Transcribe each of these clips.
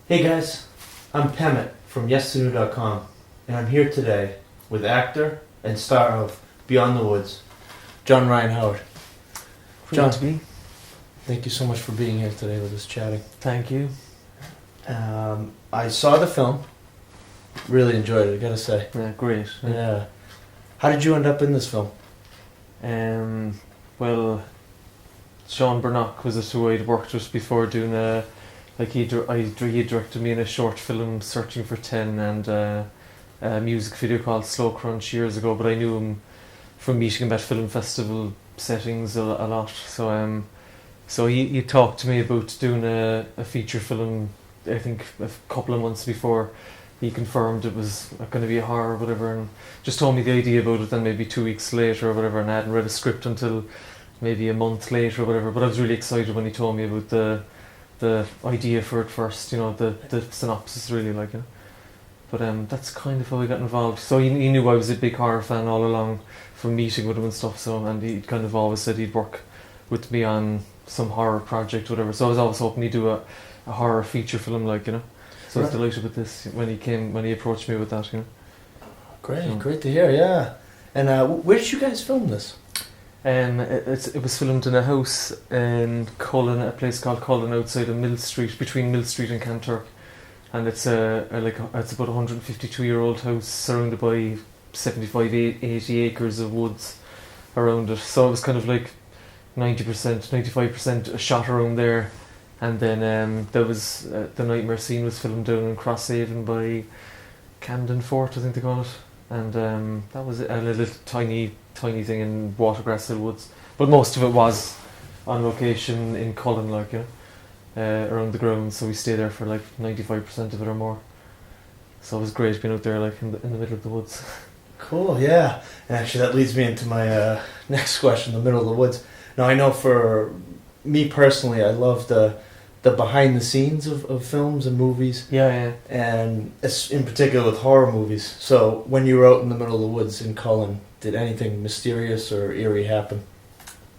Hey guys, I'm Pemet from YesToDo.com, and I'm here today with actor and star of Beyond the Woods, John Ryan Howard. John, thank you so much for being here today with us chatting. Thank you. I saw the film, really enjoyed it, I gotta say. Yeah, great. Yeah. How did you end up in this film? Well, Sean Burnock was it who I'd worked with before doing he directed me in a short film, Searching for 10, and a music video called Slow Crunch years ago, but I knew him from meeting him at film festival settings a lot. So he talked to me about doing a feature film, I think a couple of months before he confirmed it was going to be a horror or whatever, and just told me the idea about it. Then maybe 2 weeks later or whatever, and I hadn't read a script until maybe a month later or whatever, but I was really excited when he told me about the idea for it first, the synopsis really, but that's kind of how I got involved. So he knew I was a big horror fan all along from meeting with him and stuff, and he kind of always said he'd work with me on some horror project or whatever, so I was always hoping he'd do a horror feature film, so I was delighted with this when he approached me with that. Great to hear. Yeah. And where did you guys film this? It was filmed in a house in Cullen, a place called Cullen, outside of Mill Street, between Mill Street and Kanturk, and it's it's about 152-year-old house surrounded by 80 acres of woods around it. So it was kind of like 90%, 95% shot around there, and then there was the nightmare scene was filmed down in Crosshaven by Camden Fort, I think they call it, and that was a little tiny thing in Watergrass Hill Woods, but most of it was on location in Cullen, around the grounds. So we stayed there for 95% of it or more. So it was great being out there in the middle of the woods. Cool, yeah. And actually that leads me into my next question, the middle of the woods. Now I know for me personally, I love the behind the scenes of films and movies. Yeah. And it's in particular with horror movies. So when you were out in the middle of the woods in Cullen, did anything mysterious or eerie happen?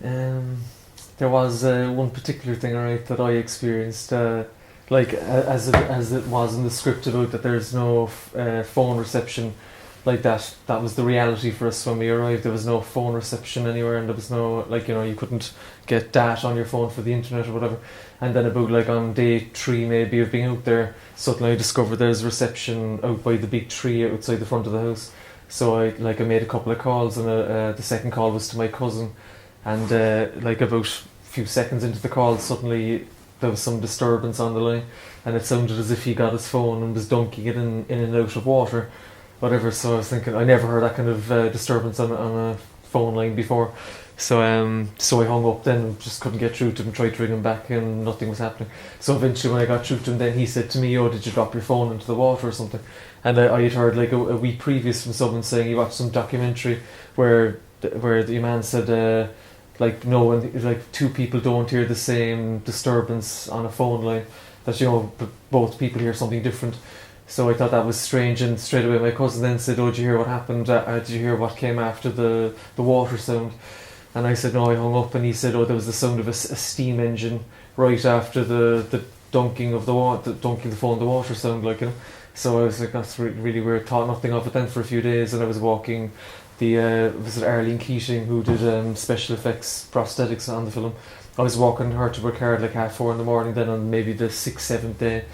There was one particular thing, that I experienced, as it was in the script about that there's no phone reception like that. That was the reality for us when we arrived. There was no phone reception anywhere, and there was no, you couldn't get data on your phone for the internet or whatever. And then about on day 3 maybe of being out there, suddenly I discovered there's reception out by the big tree outside the front of the house. So I made a couple of calls, and the second call was to my cousin, and about a few seconds into the call, suddenly there was some disturbance on the line, and it sounded as if he got his phone and was dunking it in and out of water, whatever. So I was thinking, I never heard that kind of disturbance on a phone line before. So I hung up then and just couldn't get through to him, tried to ring him back and nothing was happening. So eventually when I got through to him, then he said to me, "Oh, did you drop your phone into the water or something?" And I had heard a week previous from someone saying he watched some documentary where the man said no one, two people don't hear the same disturbance on a phone line, that both people hear something different. So I thought that was strange, and straight away my cousin then said, "Oh, did you hear what happened? Did you hear what came after the water sound?" And I said, "No," I hung up, and he said, "Oh, there was the sound of a steam engine right after the dunking of dunking the phone in the water sound, So I was like, that's really weird. Thought nothing of it then for a few days, and I was walking was it Arlene Keating who did special effects prosthetics on the film. I was walking her to her car at 4:30 in the morning then on maybe the 6th, 7th day,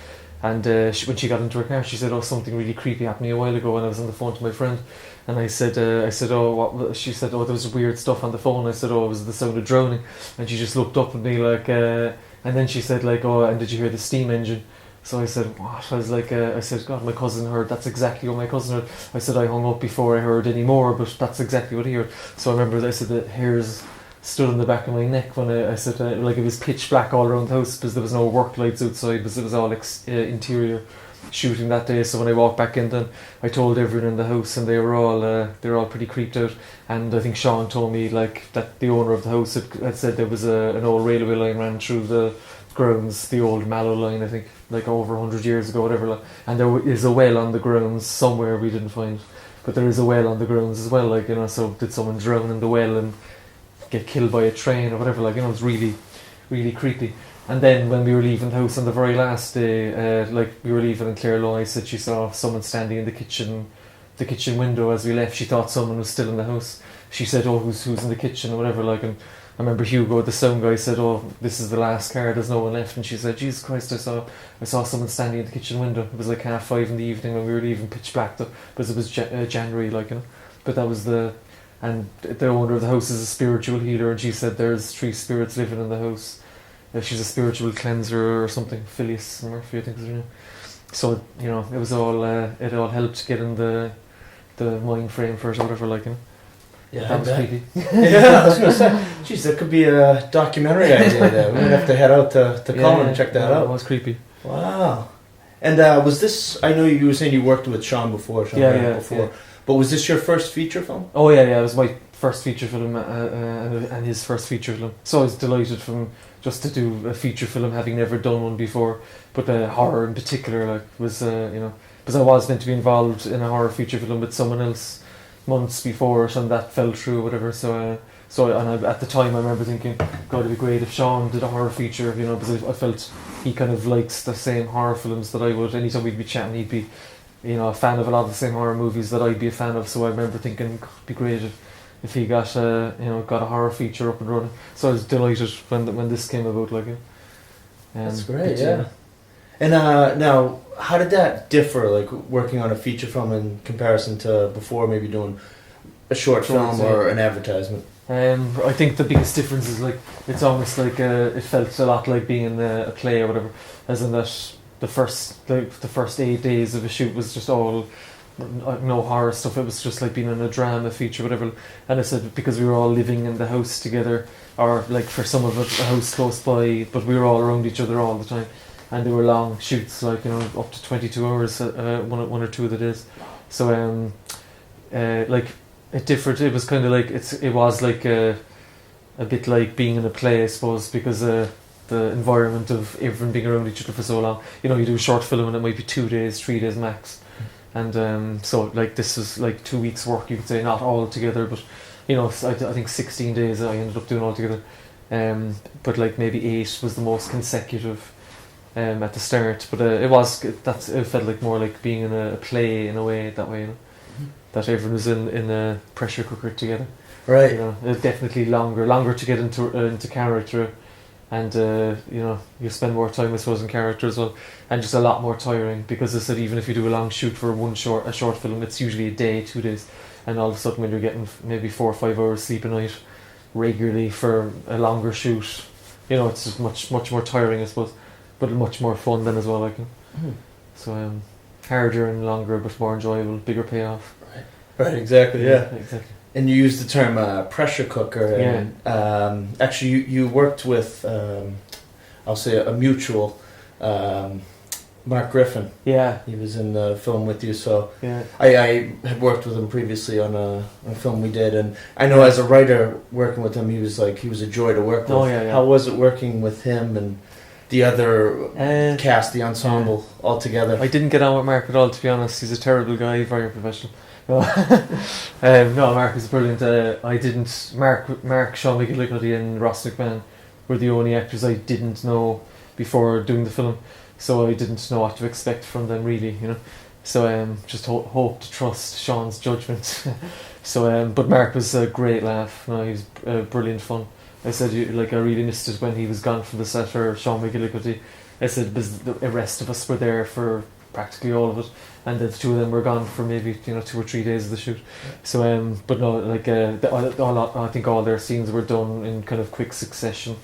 and when she got into her car she said, "Oh, something really creepy happened a while ago," and I was on the phone to my friend, and I said, "Oh, what?" She said, "Oh, there was weird stuff on the phone." I said, "Oh, it was the sound of drowning," and she just looked up at me and then she said "Oh, and did you hear the steam engine?" So I said, "What?" I was I said, "God, my cousin heard." That's exactly what my cousin heard. I said, "I hung up before I heard any more, but that's exactly what he heard." So I remember I said the hairs stood on the back of my neck when I said, it was pitch black all around the house because there was no work lights outside, because it was all interior shooting that day. So when I walked back in, then I told everyone in the house, and they were all pretty creeped out. And I think Sean told me that the owner of the house had said there was an old railway line ran through the grounds, the old Mallow line, I think, over 100 years ago, whatever. And there is a well on the grounds somewhere we didn't find, but there is a well on the grounds as well. So did someone drown in the well and get killed by a train or whatever? It's really, really creepy. And then when we were leaving the house on the very last day, like we were leaving, and Claire Loy said she saw someone standing in the kitchen window as we left. She thought someone was still in the house. She said, "Oh, who's in the kitchen?" or whatever. Like, and I remember Hugo, the sound guy, said, "Oh, this is the last car. There's no one left." And she said, "Jesus Christ, I saw someone standing in the kitchen window." It was like 5:30 in the evening when we were leaving, pitch black though, because it was January, like, you know. But that was and the owner of the house is a spiritual healer, and she said there's 3 spirits living in the house. She's a spiritual cleanser or something. Phyllis Murphy, I think is her name. So, you know, it was all it all helped get in the mind frame for it or whatever, like, you know. Yeah, That was creepy. Yeah, I was going to say, geez, that could be a documentary idea there. We're going to have to head out to Colin and check that out. It was creepy. Wow. And was this, I know you were saying you worked with Sean before. Yeah. But was this your first feature film? Oh yeah, it was my first feature film and his first feature film. So I was delighted just to do a feature film, having never done one before. But horror in particular, like, was you know, because I was meant to be involved in a horror feature film with someone else months before, and that fell through, or whatever. At the time I remember thinking, God, it'd be great if Sean did a horror feature, you know, because I felt he kind of likes the same horror films that I would. Anytime we'd be chatting, he'd be, you know, a fan of a lot of the same horror movies that I'd be a fan of. So I remember thinking, God, it'd be great if he got a horror feature up and running. So I was delighted when this came about, like. That's great, yeah. And now, how did that differ, like working on a feature film in comparison to before maybe doing a short film or an advertisement? I think the biggest difference is, like, it's almost like it felt a lot like being in a play or whatever, as in that the first 8 days of a shoot was just all no horror stuff. It was just like being in a drama feature, whatever. And I said, because we were all living in the house together, or like for some of it a house close by, but we were all around each other all the time, and they were long shoots, like, you know, up to 22 hours one or two of the days. So like, it differed. It was kind of like it was like a bit like being in a play, I suppose, because the environment of everyone being around each other for so long. You know, you do a short film and it might be 2 days, 3 days max. And so, like, this was like 2 weeks work, you could say, not all together, but, you know, I think 16 days I ended up doing all together. But like maybe 8 was the most consecutive at the start. But it felt like more like being in a play in a way, that way, you know, that everyone was in a pressure cooker together. Right. You know, definitely longer to get into character. And you know, you spend more time, I suppose, in character as well, and just a lot more tiring, because I said even if you do a long shoot for a short film, it's usually a day, 2 days, and all of a sudden when you're getting maybe 4 or 5 hours sleep a night regularly for a longer shoot, you know, it's just much more tiring, I suppose, but much more fun then as well, like. So harder and longer, but more enjoyable, bigger payoff. Right, exactly, yeah. Exactly. And you used the term pressure cooker. And, actually, you worked with, I'll say, a mutual, Mark Griffin. Yeah. He was in the film with you, so yeah. I had worked with him previously on a film we did, and I know as a writer working with him, he was a joy to work with. Oh, yeah. How was it working with him and the other cast, the ensemble, all together? I didn't get on with Mark at all, to be honest. He's a terrible guy, very professional. No, Mark was brilliant. Mark, Sean McGillicuddy and Ross McMahon were the only actors I didn't know before doing the film, so I didn't know what to expect from them, really, you know. So just hope to trust Sean's judgment. So but Mark was a great laugh. No, he was brilliant fun. I said, I really missed it when he was gone from the set, or Sean McGillicuddy. I said, because the rest of us were there for practically all of it, and the 2 of them were gone for maybe 2 or 3 days of the shoot. So but no, like I think all their scenes were done in kind of quick succession,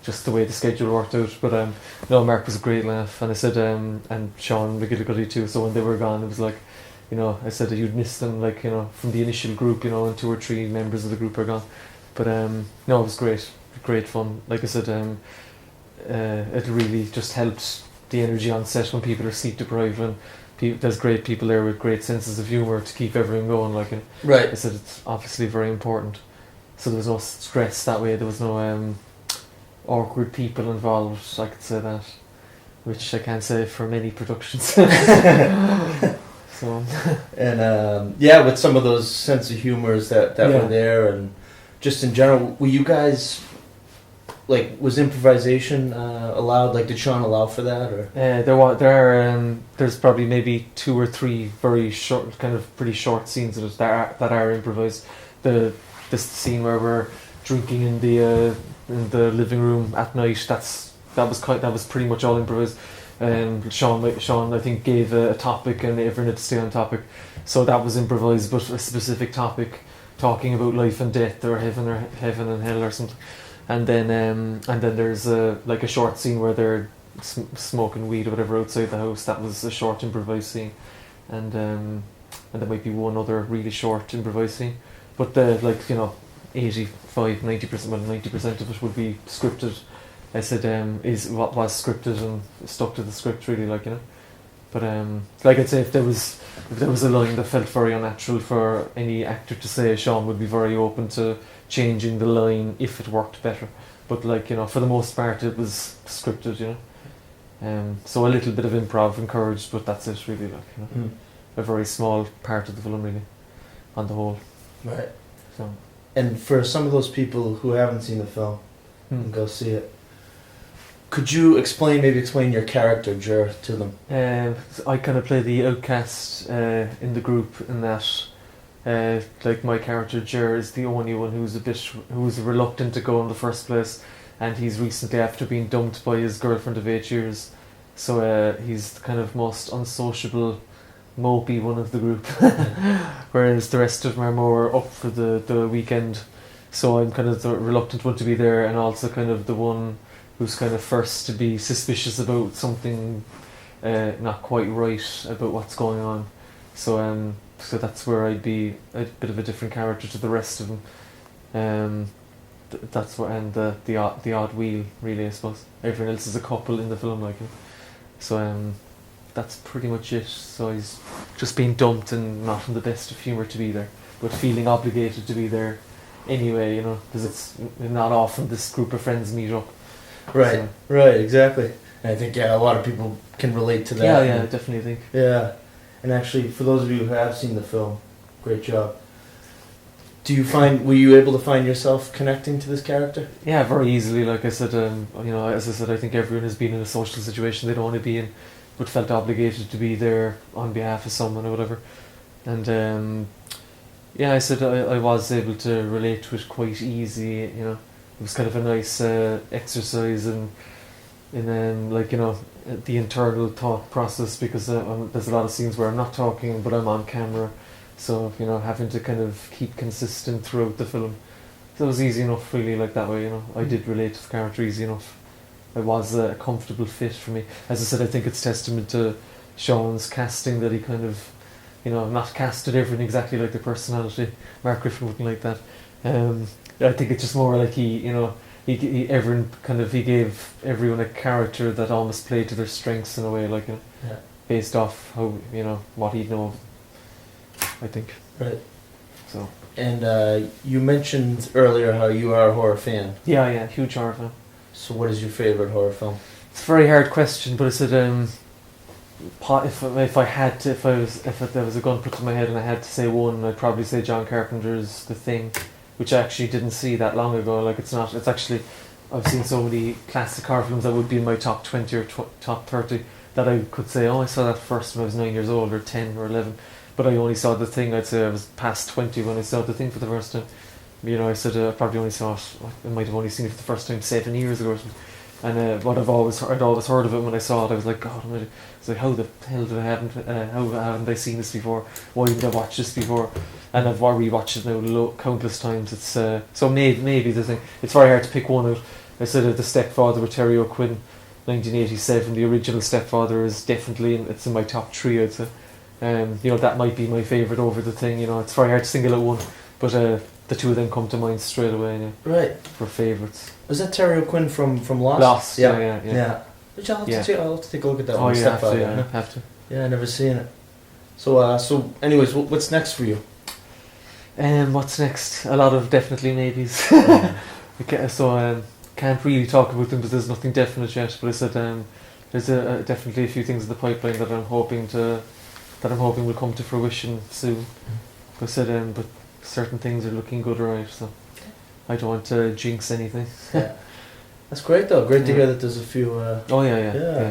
just the way the schedule worked out. But no, Mark was a great laugh, and I said and Sean McGillicuddy too. So when they were gone, it was like, you know, I said that you'd miss them, like, you know, from the initial group, you know, and 2 or 3 members of the group are gone. But no, it was great fun. Like I said, it really just helped the energy on set when people are sleep deprived, and there's great people there with great senses of humour to keep everyone going. Like, right. I said, it's obviously very important. So there was no stress that way. There was no awkward people involved. I could say that, which I can't say for many productions. So and with some of those sense of humours that were there, and just in general, were you guys like, was improvisation allowed? Like, did Sean allow for that, or? There's probably maybe 2 or 3 very short, kind of pretty short scenes that are improvised. This scene where we're drinking in the living room at night. That was pretty much all improvised. Sean I think gave a topic and everyone had to stay on topic, so that was improvised. But a specific topic, talking about life and death or heaven and hell or something. And then there's a short scene where they're smoking weed or whatever outside the house. That was a short improvised scene, and there might be one other really short improvised scene. But 85, 90%, well, 90% of it would be scripted. I said is what was scripted and stuck to the script really, like, you know. But I'd say if there was a line that felt very unnatural for any actor to say, Sean would be very open to changing the line if it worked better. But for the most part it was scripted, you know. So a little bit of improv encouraged, but that's it really, like, you know. A very small part of the film really, on the whole. Right. So. And for some of those people who haven't seen the film and go see it, could you explain your character, Juror, to them? I kind of play the outcast in the group, in that my character Juror is the only one who's reluctant to go in the first place, and he's recently after being dumped by his girlfriend of 8 years, so he's the kind of most unsociable, mopey one of the group, whereas the rest of them are more up for the weekend. So I'm kind of the reluctant one to be there, and also kind of the one who's kind of first to be suspicious about something not quite right about what's going on. So that's where I'd be a bit of a different character to the rest of them. That's what, and the odd wheel really, I suppose. Everyone else is a couple in the film, like. So that's pretty much it. So he's just being dumped and not in the best of humour to be there, but feeling obligated to be there anyway, you know, because it's not often this group of friends meet up. Right, right, exactly. And I think, a lot of people can relate to that. Yeah, I definitely think. Yeah. And actually, for those of you who have seen the film, great job. Were you able to find yourself connecting to this character? Yeah, very easily. Like I said, as I said, I think everyone has been in a social situation they don't want to be in, but felt obligated to be there on behalf of someone or whatever. And I said I was able to relate to it quite easy, you know. It was kind of a nice exercise in the internal thought process, because there's a lot of scenes where I'm not talking but I'm on camera, so having to kind of keep consistent throughout the film. So it was easy enough really, like that way, you know. I did relate to the character easy enough. It was a comfortable fit for me. As I said, I think it's testament to Sean's casting that he kind of, not casted everything exactly like the personality. Mark Griffin wouldn't like that. I think it's just more like he gave everyone a character that almost played to their strengths in a way, like, based off how, what he'd know, I think. Right. So. And you mentioned earlier how you are a horror fan. Yeah, huge horror fan. So what is your favourite horror film? It's a very hard question, but I said if there was a gun put to my head and I had to say one, I'd probably say John Carpenter's The Thing, which I actually didn't see that long ago. Like, it's actually, I've seen so many classic horror films that would be in my top 20 or top 30 that I could say, I saw that first when I was 9 years old, or 10 or 11, but I only saw The Thing. I'd say I was past 20 when I saw The Thing for the first time. I said I probably only saw it, I might have only seen it for the first time 7 years ago or something. And I'd always heard of it when I saw it. I was like, God almighty. I was like, how the hell haven't I seen this before? Why didn't I watch this before? And I've rewatched it now countless times. It's so maybe The Thing. It's very hard to pick one out. I said The Stepfather with Terry O'Quinn, 1987. The original Stepfather is definitely it's in my top 3. I'd say. That might be my favourite over The Thing. It's very hard to single out one, but the two of them come to mind straight away. Right. For favourites. Was that Terry O'Quinn from Lost? Lost. Yeah. Which I'll have to take a look at that one. Oh, yeah, have to. Yeah, I've never seen it. So anyways, what's next for you? What's next? A lot of definitely maybes. So can't really talk about them because there's nothing definite yet. But I said there's definitely a few things in the pipeline that I'm hoping will come to fruition soon. I said but certain things are looking good, right? So I don't want to jinx anything. Yeah. That's great though. Great to Yeah. hear that there's a few. Oh yeah. Yeah.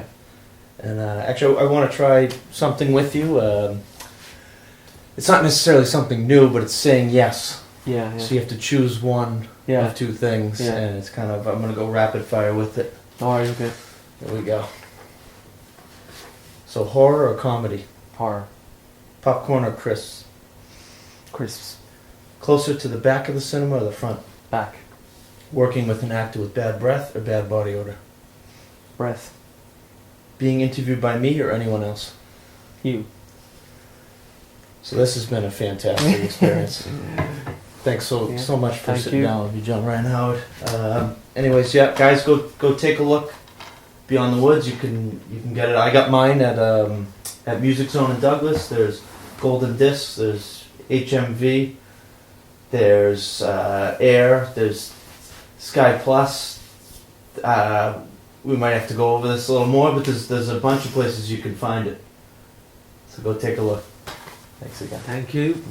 And actually, I want to try something with you. It's not necessarily something new, but it's saying yes. Yeah. So you have to choose one Yeah. of two things, Yeah. and it's kind of I'm gonna go rapid fire with it. Alright, okay. Here we go. So horror or comedy? Horror. Popcorn or crisps? Crisps. Closer to the back of the cinema or the front? Back. Working with an actor with bad breath or bad body odor? Breath. Being interviewed by me or anyone else? You. So this has been a fantastic experience. Thanks Yeah. so much for Thank sitting you. down with me, John Ryan Howard. Anyways, yeah, guys, go take a look. Beyond the Woods, you can get it. I got mine at Music Zone in Douglas. There's Golden Discs. There's HMV. There's Air. There's Sky Plus. We might have to go over this a little more, but there's a bunch of places you can find it. So go take a look. Thanks again. Thank you.